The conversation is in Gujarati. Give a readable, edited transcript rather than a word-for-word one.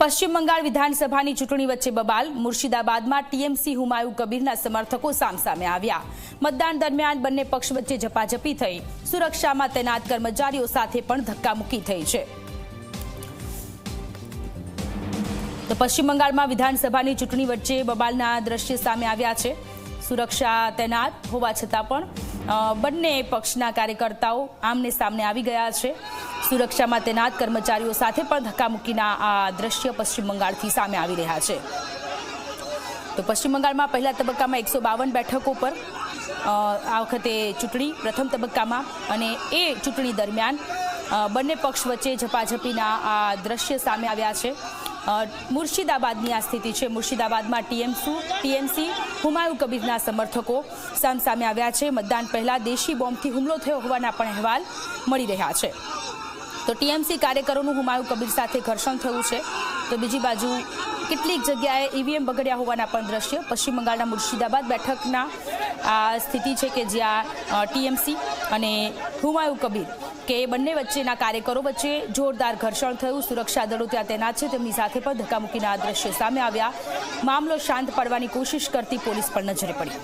પશ્ચિમ બંગાળ વિધાનસભાની ચૂંટણી વચ્ચે બબાલ. મુર્શિદાબાદમાં ટીએમસી હુમાયુ કબીરના સમર્થકો સામસામે આવ્યા. મતદાન દરમિયાન બંને પક્ષ વચ્ચે ઝપાઝપી થઈ. સુરક્ષામાં તૈનાત કર્મચારીઓ સાથે પણ ધક્કામુક્કી થઈ છે. તો પશ્ચિમ બંગાળમાં વિધાનસભાની ચૂંટણી વચ્ચે બબાલના દ્રશ્ય સામે આવ્યા છે. સુરક્ષા તૈનાત હોવા છતાં પણ બંને પક્ષના કાર્યકર્તાઓ આમને સામને આવી ગયા છે. સુરક્ષામાં તૈનાત કર્મચારીઓ સાથે પણ ધક્કામુક્કીના આ દ્રશ્ય પશ્ચિમ બંગાળથી સામે આવી રહ્યા છે. તો પશ્ચિમ બંગાળમાં પહેલા તબક્કામાં 152 બેઠકો પર આ વખતે ચૂંટણી પ્રથમ તબક્કામાં, અને એ ચૂંટણી દરમિયાન બંને પક્ષ વચ્ચે ઝપાઝપીના આ દ્રશ્ય સામે આવ્યા છે. મુર્શિદાબાદની આ સ્થિતિ છે. મુર્શિદાબાદમાં ટીએમસી હુમાયુ કબીરના સમર્થકો સામસામે આવ્યા છે. મતદાન પહેલા દેશી બોમ્બથી હુમલો થયો હોવાના પણ અહેવાલ મળી રહ્યા છે. તો ટીએમસી કાર્યકરોનું હુમાયુ કબીર સાથે ઘર્ષણ થયું છે. તો બીજી બાજુ કેટલીક જગ્યાએ ઈવીએમ બગડ્યા હોવાના પણ દ્રશ્ય. પશ્ચિમ બંગાળના મુર્શિદાબાદ બેઠકના આ સ્થિતિ છે કે જ્યાં ટીએમસી અને હુમાયુ કબીર કે બંને વચ્ચેના કાર્યકરો વચ્ચે જોરદાર ઘર્ષણ થયું. સુરક્ષા દળો ત્યાં તૈનાત છે, તેમની સાથે પણ ધક્કામુક્કીના દ્રશ્યો સામે આવ્યા. મામલો શાંત પાડવાની કોશિશ કરતી પોલીસ પણ નજરે પડી.